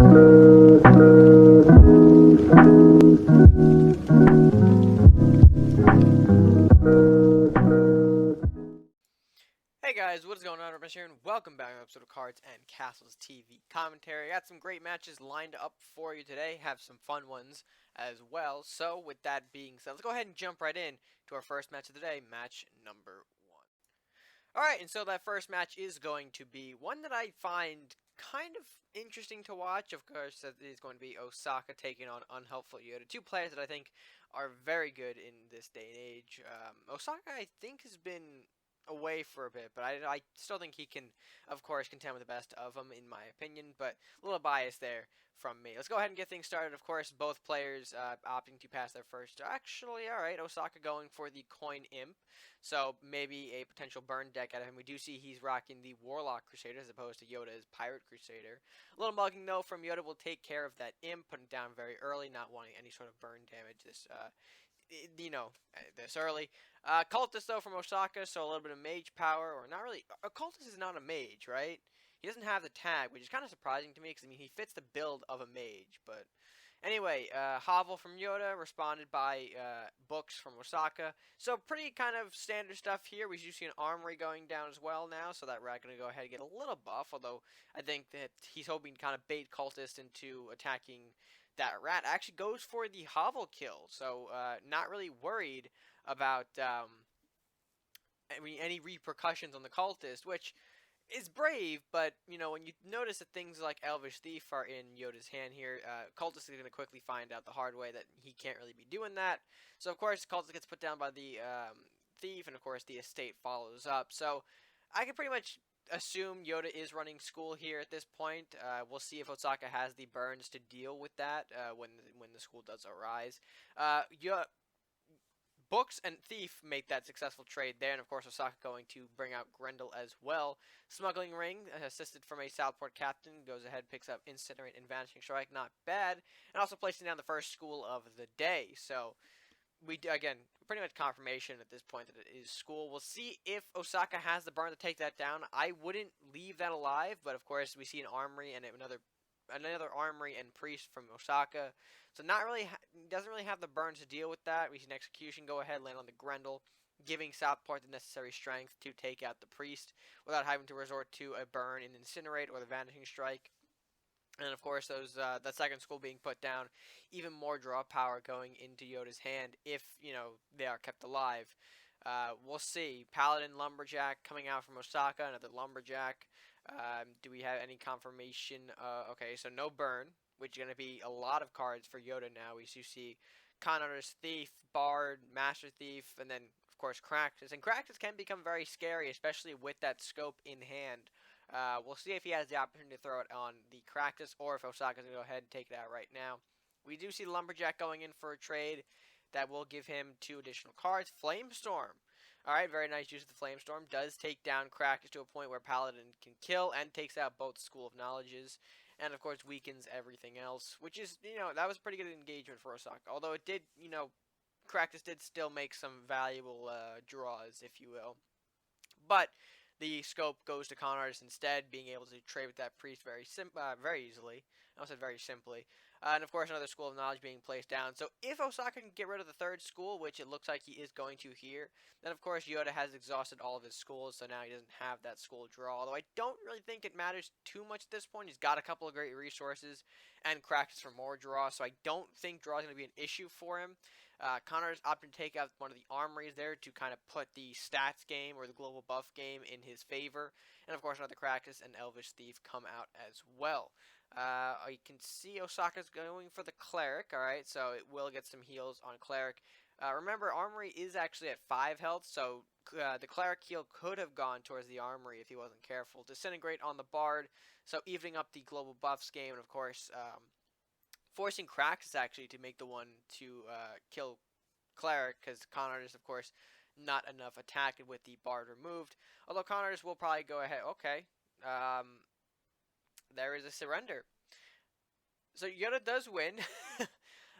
Hey guys, what is going on? RedMaster here, and welcome back to an episode of Cards and Castles TV commentary. I got some great matches lined up for you today. Have some fun ones as well. So, with that being said, let's go ahead and jump right in to our first match of the day, match number 1. Alright, and so that first match is going to be one that I find kind of interesting to watch. Of course, that is going to be Osaka taking on UnhlpfulYoda. Two players that I think are very good in this day and age. Osaka, I think, has been away for a bit, but I still think he can, of course, contend with the best of them, in my opinion, but a little bias there from me. Let's go ahead and get things started. Of course, both players opting to pass their first. Actually, alright, Osaka going for the Coin Imp, so maybe a potential burn deck out of him. We do see he's rocking the Warlock Crusader as opposed to Yoda's Pirate Crusader. A little mugging, though, from Yoda will take care of that Imp, putting it down very early, not wanting any sort of burn damage this early. Cultist, though, from Osaka, so a little bit of mage power, or not really. A cultist is not a mage, right? He doesn't have the tag, which is kind of surprising to me, because, I mean, he fits the build of a mage, but anyway, Hovel from Yoda, responded by books from Osaka, so pretty kind of standard stuff here. We do see an armory going down as well now, so that rat going to go ahead and get a little buff, although I think that he's hoping to kind of bait cultist into attacking that rat. Actually goes for the hovel kill, so not really worried about any repercussions on the cultist, which is brave, but, you know, when you notice that things like Elvish Thief are in Yoda's hand here, cultist is going to quickly find out the hard way that he can't really be doing that. So, of course, cultist gets put down by the thief, and, of course, the estate follows up. So, I can pretty much assume Yoda is running school here at this point. We'll see if Osaka has the burns to deal with that when the school does arise. Books and Thief make that successful trade there, and of course Osaka going to bring out Grendel as well. Smuggling Ring, assisted from a Southport captain, goes ahead, picks up Incinerate and Vanishing Strike, not bad, and also placing down the first school of the day. So, again, pretty much confirmation at this point that it is school. We'll see if Osaka has the burn to take that down. I wouldn't leave that alive, but of course we see an armory and another armory and priest from Osaka. So doesn't really have the burns to deal with that. We see an execution go ahead, land on the Grendel, giving Southport the necessary strength to take out the priest without having to resort to a burn in Incinerate or the Vanishing Strike. And of course, that second school being put down, even more draw power going into Yoda's hand if, you know, they are kept alive. We'll see. Paladin Lumberjack coming out from Osaka, another Lumberjack. Do we have any confirmation? Okay, so no burn, which is going to be a lot of cards for Yoda now. We see Con Artist Thief, Bard, Master Thief, and then, of course, Cractus. And Cractus can become very scary, especially with that scope in hand. We'll see if he has the opportunity to throw it on the Cractus, or if Osaka's going to go ahead and take it out right now. We do see Lumberjack going in for a trade that will give him 2 additional cards. Flamestorm. Alright, very nice use of the Flamestorm. Does take down Cractus to a point where Paladin can kill and takes out both School of Knowledges. And, of course, weakens everything else, which is, you know, that was pretty good engagement for Osaka. Although it did, you know, Cractus did still make some valuable draws, if you will. But the scope goes to Con Artist instead, being able to trade with that priest very easily. I said very simply. And of course, another School of Knowledge being placed down. So if Osaka can get rid of the third school, which it looks like he is going to here, then of course Yoda has exhausted all of his schools, so now he doesn't have that school draw. Although I don't really think it matters too much at this point. He's got a couple of great resources and Cractus for more draw, so I don't think draw is going to be an issue for him. Connor's opted to take out one of the armories there to kind of put the stats game or the global buff game in his favor. And of course, another Cractus and Elvish Thief come out as well. You can see Osaka's going for the Cleric, alright, so it will get some heals on Cleric. Remember, Armory is actually at 5 health, so the Cleric heal could have gone towards the Armory if he wasn't careful. Disintegrate on the Bard, so evening up the global buffs game, and of course, forcing Kraxus actually to make the one to kill Cleric, because Con Artist, of course, not enough attack with the Bard removed. Although Con Artist will probably go ahead, okay, there is a surrender. So Yoda does win.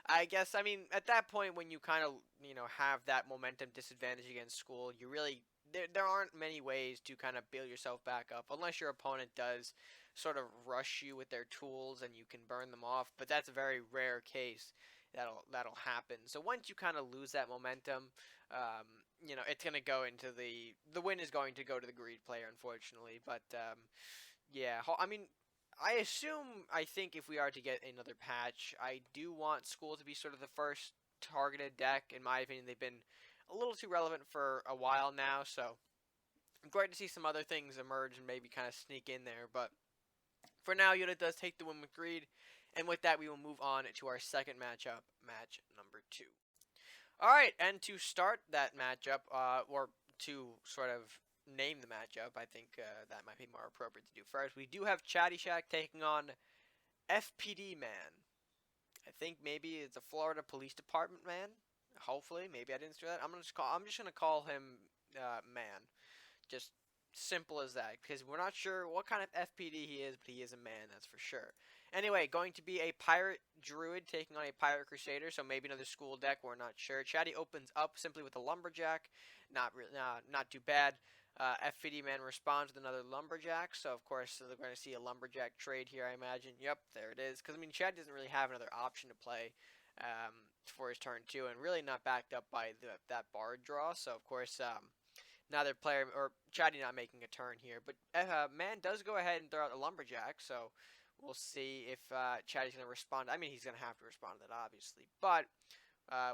I guess, I mean, at that point when you kind of, you know, have that momentum disadvantage against school, you really, there aren't many ways to kind of build yourself back up, unless your opponent does sort of rush you with their tools and you can burn them off, but that's a very rare case that'll happen. So once you kind of lose that momentum, um, it's gonna go into the win is going to go to the greed player, unfortunately. But yeah, I mean, I think if we are to get another patch, I do want School to be sort of the first targeted deck. In my opinion, they've been a little too relevant for a while now, so great to see some other things emerge and maybe kind of sneak in there. But for now, Yoda does take the win with greed, and with that, we will move on to our second matchup, match number 2. All right, and to start that matchup, or to sort of name the matchup, I think that might be more appropriate to do first. We do have chaddyshack taking on fpdman. I think maybe it's a Florida Police Department man. Hopefully, maybe I didn't say that. I'm just gonna call him man. Just simple as that, because we're not sure what kind of FPD he is, but he is a man, that's for sure. Anyway, going to be a pirate druid taking on a pirate crusader, so maybe another school deck. We're not sure. Chatty opens up simply with a lumberjack. Not too bad. FPD man responds with another lumberjack, so of course they're going to see a lumberjack trade here, I imagine. Yep, there it is. Because I mean, Chad doesn't really have another option to play for his turn 2, and really not backed up by that bard draw. So of course, neither player or Chatty not making a turn here, but man does go ahead and throw out a lumberjack. So we'll see if Chatty's going to respond. I mean, he's going to have to respond to that, obviously. But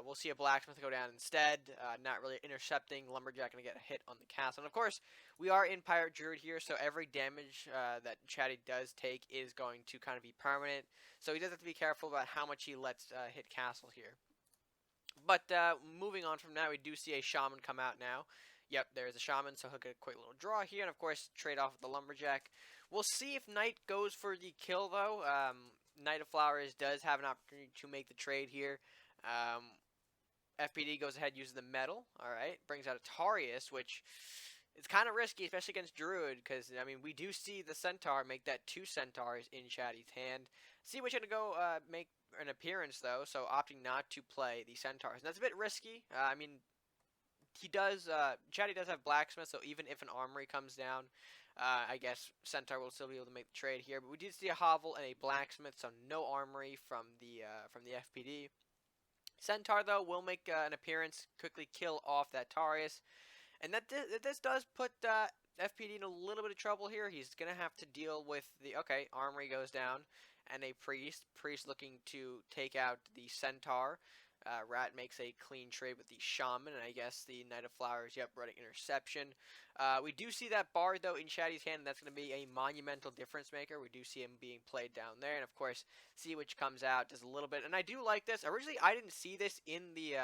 we'll see a blacksmith go down instead. Not really intercepting. Lumberjack going to get a hit on the castle. And, of course, we are in Pirate Druid here, so every damage that Chatty does take is going to kind of be permanent. So he does have to be careful about how much he lets hit castle here. But moving on from that, we do see a shaman come out now. Yep, there's a shaman, so he'll get a quick little draw here, and of course, trade off with the lumberjack. We'll see if Knight goes for the kill, though. Knight of Flowers does have an opportunity to make the trade here. FPD goes ahead, uses the metal. Alright, brings out a Tarius, which is kind of risky, especially against Druid, because, I mean, we do see the Centaur make that 2 Centaurs in Chatty's hand. See which going to go make an appearance, though, so opting not to play the Centaurs. And that's a bit risky. I mean, Chatty does have blacksmith, so even if an armory comes down, I guess Centaur will still be able to make the trade here. But we did see a hovel and a blacksmith, so no armory from the FPD. Centaur, though, will make an appearance, quickly kill off that Tarius. And this does put FPD in a little bit of trouble here. He's going to have to deal with okay, armory goes down, and a priest. Priest looking to take out the Centaur. Rat makes a clean trade with the shaman, and I guess the Knight of Flowers, yep, running interception. We do see that bard, though, in Chatty's hand, and that's going to be a monumental difference maker. We do see him being played down there, and of course, see which comes out just a little bit. And I do like this. Originally, I didn't see this in the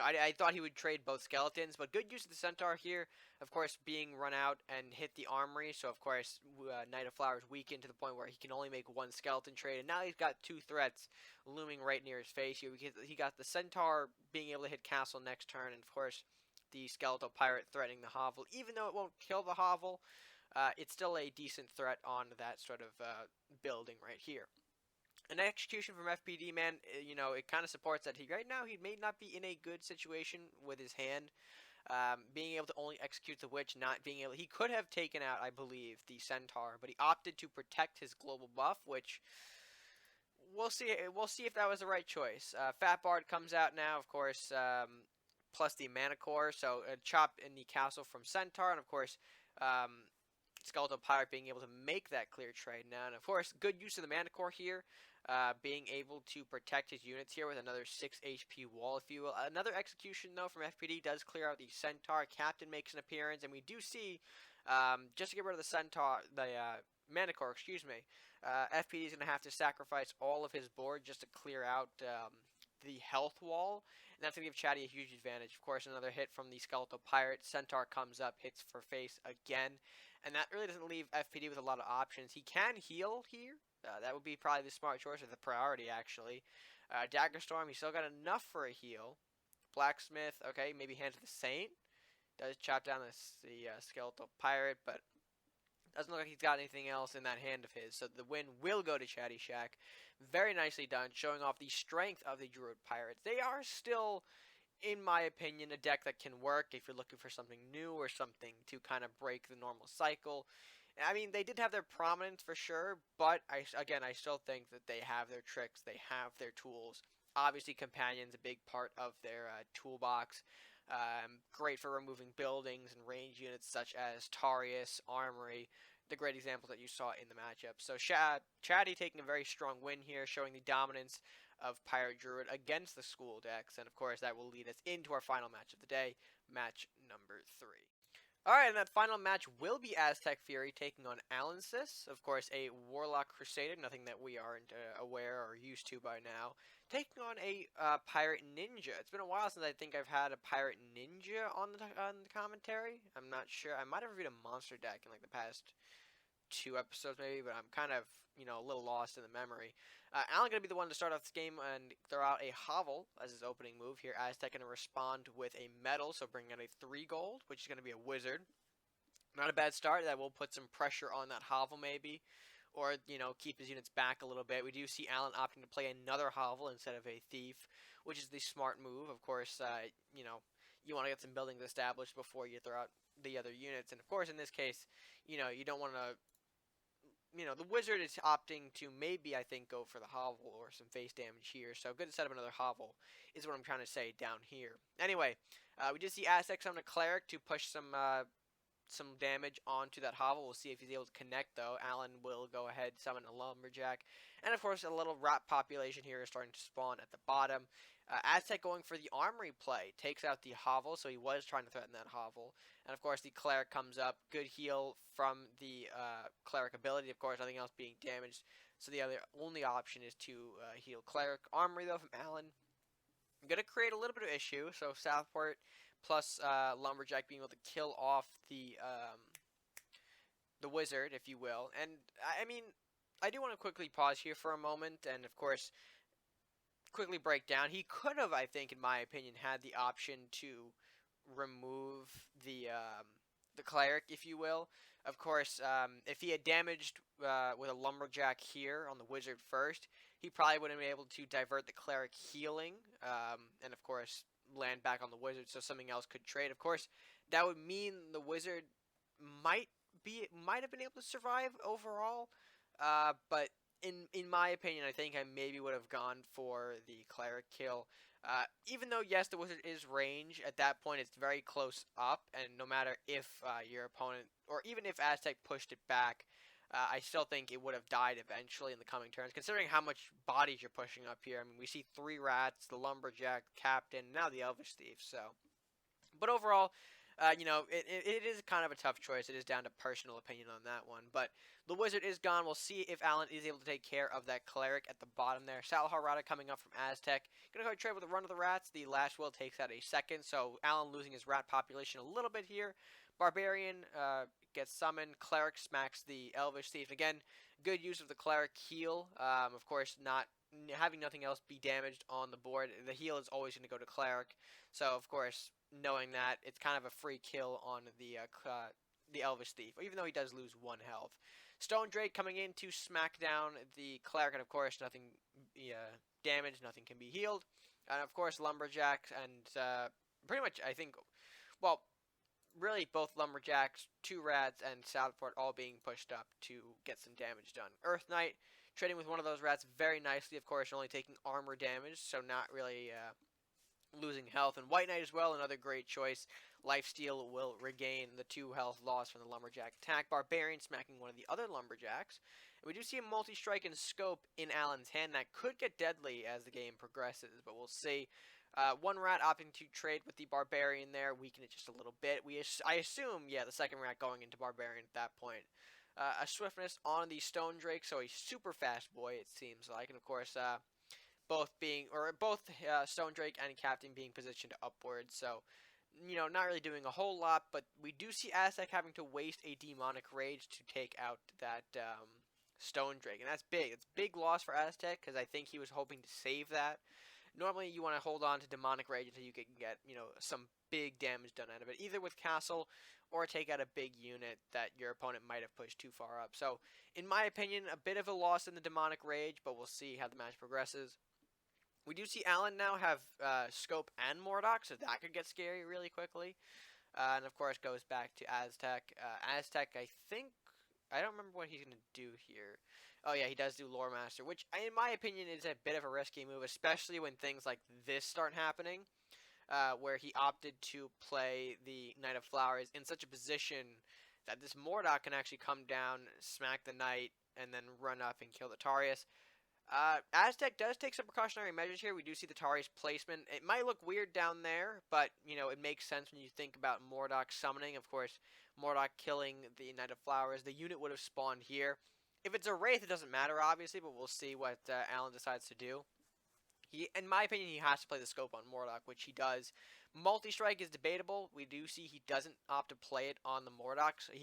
I thought he would trade both skeletons, but good use of the Centaur here. Of course, being run out and hit the armory, so of course, Knight of Flowers weakened to the point where he can only make 1 skeleton trade, and now he's got 2 threats looming right near his face here. He got the Centaur being able to hit castle next turn, and of course, the Skeletal Pirate threatening the hovel. Even though it won't kill the hovel, it's still a decent threat on that sort of building right here. An execution from FPD, man, it kind of supports that right now he may not be in a good situation with his hand. Being able to only execute the witch, not being able... He could have taken out, I believe, the Centaur, but he opted to protect his global buff, which... We'll see if that was the right choice. Fat Bard comes out now, of course, plus the Mana Core, so a chop in the castle from Centaur, and of course... Skeletal Pirate being able to make that clear trade now. And of course, good use of the Mana Core here. Being able to protect his units here with another 6 HP wall, if you will. Another execution, though, from FPD does clear out the Centaur. Captain makes an appearance, and we do see, just to get rid of the Centaur, the Mana Core, excuse me, FPD is going to have to sacrifice all of his board just to clear out the health wall. And that's going to give Chatty a huge advantage. Of course, another hit from the Skeletal Pirate. Centaur comes up, hits for face again. And that really doesn't leave FPD with a lot of options. He can heal here. That would be probably the smart choice, or the priority, actually. Dagger Storm, he's still got enough for a heal. Blacksmith, okay, maybe Hand of the Saint. Does chop down the Skeletal Pirate, but doesn't look like he's got anything else in that hand of his. So the win will go to chaddyshack. Very nicely done, showing off the strength of the Druid Pirates. They are still... in my opinion, a deck that can work if you're looking for something new or something to kind of break the normal cycle. I mean, they did have their prominence for sure, but again, I still think that they have their tricks, they have their tools. Obviously, Companion's a big part of their toolbox. Great for removing buildings and range units such as Tarius, Armory, the great examples that you saw in the matchup. So Chatty taking a very strong win here, showing the dominance of Pirate Druid against the school decks, and of course that will lead us into our final match of the day, match number 3. Alright, and that final match will be Aztec Fury taking on Allensis. Of course, a Warlock Crusader, nothing that we aren't aware or used to by now. Taking on a Pirate Ninja. It's been a while since I think I've had a Pirate Ninja on the commentary. I'm not sure. I might have reviewed a monster deck in like the past 2 episodes maybe, but I'm kind of, a little lost in the memory. Alan going to be the one to start off this game and throw out a Hovel as his opening move here. Aztec going to respond with a Metal, so bringing out a 3 gold, which is going to be a Wizard. Not a bad start. That will put some pressure on that Hovel maybe, or, keep his units back a little bit. We do see Alan opting to play another Hovel instead of a Thief, which is the smart move. Of course, you want to get some buildings established before you throw out the other units. And, of course, in this case, you don't want to... the Wizard is opting to maybe, I think, go for the Hovel or some face damage here. So good to set up another Hovel is what I'm trying to say down here. Anyway, we did see Aztec summon a Cleric to push some damage onto that Hovel. We'll see if he's able to connect, though. Alan will go ahead, summon a Lumberjack. And, of course, a little rat population here is starting to spawn at the bottom. Aztec going for the Armory play. Takes out the Hovel, so he was trying to threaten that Hovel. And, of course, the Cleric comes up. Good heal from the Cleric ability. Of course, nothing else being damaged. So the only option is to heal Cleric. Armory, though, from Alan. I'm going to create a little bit of issue. So Southport plus Lumberjack being able to kill off the Wizard, if you will. And, I mean, I do want to quickly pause here for a moment. And, of course, quickly break down. He could have, I think, in my opinion, had the option to remove the Cleric, if you will. Of course, if he had damaged with a Lumberjack here on the Wizard first, he probably would have been able to divert the Cleric healing, and of course, land back on the Wizard so something else could trade. Of course, that would mean the Wizard might have been able to survive overall, but in my opinion, I think I maybe would have gone for the Cleric kill. Even though, yes, the Wizard is range, at that point it's very close up, and no matter if your opponent, or even if Aztec pushed it back, I still think it would have died eventually in the coming turns, considering how much bodies you're pushing up here. I mean, we see 3 rats, the Lumberjack, Captain, now the Elvish Thief, so. But overall, it is kind of a tough choice. It is down to personal opinion on that one. But the Wizard is gone. We'll see if Alan is able to take care of that Cleric at the bottom there. Salharada coming up from Aztec. Going to go trade with a run of the rats. The Lash Will takes out a second. So Alan losing his rat population a little bit here. Barbarian gets summoned. Cleric smacks the Elvish Thief. Again, good use of the Cleric heal. Of course, not having nothing else be damaged on the board. The heal is always going to go to Cleric. So, of course, knowing that, it's kind of a free kill on the Elvish Thief, even though he does lose 1 health. Stone Drake coming in to smack down the Cleric, and of course, nothing damaged, nothing can be healed. And of course, Lumberjacks, and pretty much, I think, well, really both Lumberjacks, 2 rats, and Southport all being pushed up to get some damage done. Earth Knight trading with one of those rats very nicely, of course, only taking armor damage, so not really losing health. And White Knight as well, another great choice. Lifesteal will regain the 2 health loss from the Lumberjack attack. Barbarian smacking one of the other Lumberjacks. And we do see a multi-strike and scope in Alan's hand that could get deadly as the game progresses, but we'll see. 1 rat opting to trade with the Barbarian there, weaken it just a little bit. I assume, yeah, the second rat going into Barbarian at that point. A swiftness on the Stone Drake, so a super fast boy, it seems like. And of course, both Stone Drake and Captain being positioned upwards, so, not really doing a whole lot, but we do see Aztec having to waste a Demonic Rage to take out that Stone Drake, and that's big. It's a big loss for Aztec, because I think he was hoping to save that. Normally, you want to hold on to Demonic Rage until you can get, some big damage done out of it, either with Castle or take out a big unit that your opponent might have pushed too far up. So, in my opinion, a bit of a loss in the Demonic Rage, but we'll see how the match progresses. We do see Alan now have Scope and Mordock, so that could get scary really quickly. And of course goes back to Aztec. Aztec, I think, I don't remember what he's going to do here. Oh yeah, he does do RedMaster, which in my opinion is a bit of a risky move, especially when things like this start happening, where he opted to play the Knight of Flowers in such a position that this Mordok can actually come down, smack the Knight, and then run up and kill the Tarius. Aztec does take some precautionary measures here. We do see the Tari's placement. It might look weird down there, but, you know, it makes sense when you think about Mordok summoning. Of course, Mordok killing the Knight of Flowers. The unit would have spawned here. If it's a Wraith, it doesn't matter, obviously, but we'll see what Allen decides to do. In my opinion, he has to play the scope on Mordok, which he does. Multi-strike is debatable. We do see he doesn't opt to play it on the Mordok, so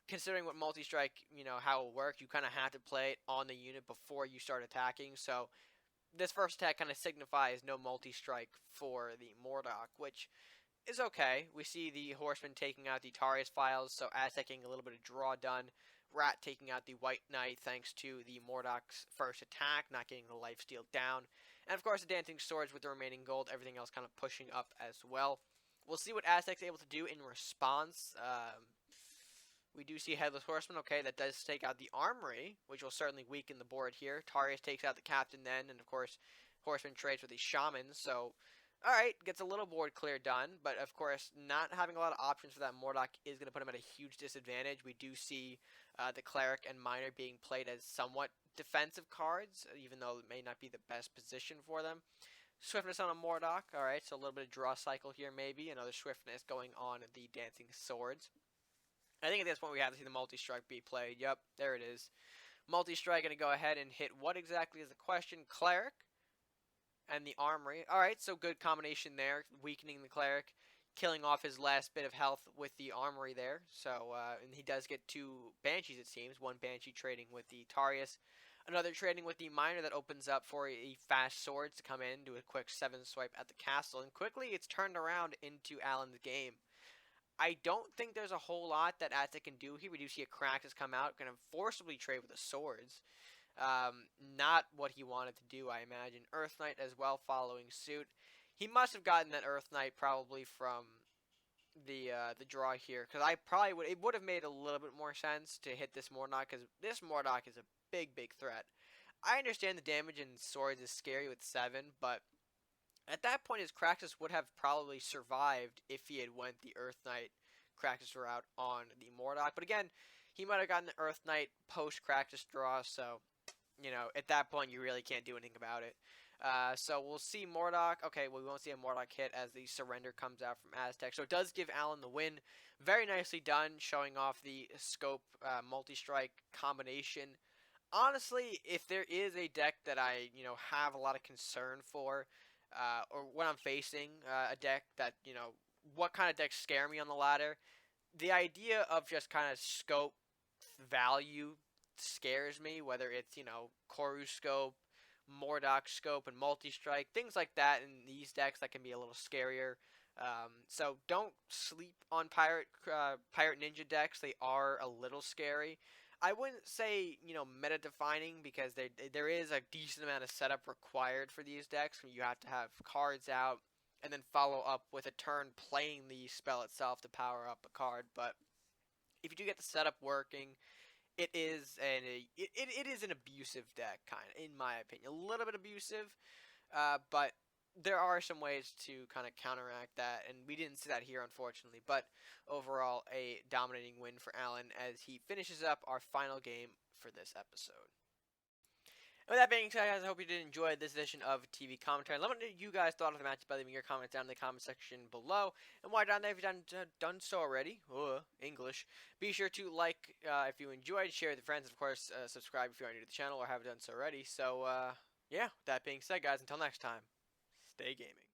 considering what multi-strike, you know, how it works, you kind of have to play it on the unit before you start attacking. So this first attack kind of signifies no multi-strike for the Mordok, which is okay. We see the Horseman taking out the Tarius files, so Aztec getting a little bit of draw done. Rat taking out the White Knight thanks to the Mordok's first attack, not getting the lifesteal down. And of course the Dancing Swords with the remaining gold, everything else kind of pushing up as well. We'll see what Aztec's able to do in response. We do see Headless Horseman. Okay, that does take out the Armory, which will certainly weaken the board here. Tarius takes out the Captain then, and of course, Horseman trades with the Shaman. So, alright, gets a little board clear done, but of course, not having a lot of options for that Mordok is going to put him at a huge disadvantage. We do see the Cleric and Miner being played as somewhat defensive cards, even though it may not be the best position for them. Swiftness on a Mordok. Alright, so a little bit of draw cycle here maybe. Another Swiftness going on the Dancing Swords. I think at this point we have to see the multi-strike be played. Yep, there it is. Multi-strike going to go ahead and hit what exactly is the question? Cleric and the Armory. Alright, so good combination there. Weakening the Cleric, killing off his last bit of health with the Armory there. So, and he does get 2 Banshees it seems. One Banshee trading with the Tarius. Another trading with the Miner that opens up for a fast Swords to come in, do a quick 7 swipe at the castle. And quickly it's turned around into Allen's game. I don't think there's a whole lot that Aztec can do here. We do see a Kraxus come out, going to forcibly trade with the Swords. Not what he wanted to do, I imagine. Earth Knight as well following suit. He must have gotten that Earth Knight probably from the draw here, because it would have made a little bit more sense to hit this Mordok, because this Mordok is a big threat. I understand the damage in Swords is scary with 7, but at that point, his Kraxus would have probably survived if he had went the Earth Knight Kraxus route on the Mordok. But again, he might have gotten the Earth Knight post-Kraxus draw, so, you know, at that point, you really can't do anything about it. So we'll see Mordok. Okay, well, we won't see a Mordok hit as the surrender comes out from Aztec. So it does give Allen the win. Very nicely done, showing off the scope multi-strike combination. Honestly, if there is a deck that I, you know, have a lot of concern for, or when I'm facing a deck that, you know, what kind of decks scare me on the ladder, the idea of just kind of scope value scares me, whether it's, you know, Koru scope, Mordok scope, and multi-strike, things like that in these decks that can be a little scarier. So don't sleep on Pirate Ninja decks. They are a little scary. I wouldn't say, you know, meta-defining, because there is a decent amount of setup required for these decks. You have to have cards out, and then follow up with a turn playing the spell itself to power up a card. But if you do get the setup working, it is an abusive deck, kind of, in my opinion. A little bit abusive, but there are some ways to kind of counteract that, and we didn't see that here, unfortunately. But overall, a dominating win for Allen as he finishes up our final game for this episode. And with that being said, guys, I hope you did enjoy this edition of TV Commentary. Let me know what you guys thought of the match by leaving your comments down in the comment section below. And while down there, if you haven't done so already, English, be sure to like if you enjoyed, share with your friends, of course, subscribe if you are new to the channel or haven't done so already. So, yeah, with that being said, guys, until next time, stay gaming.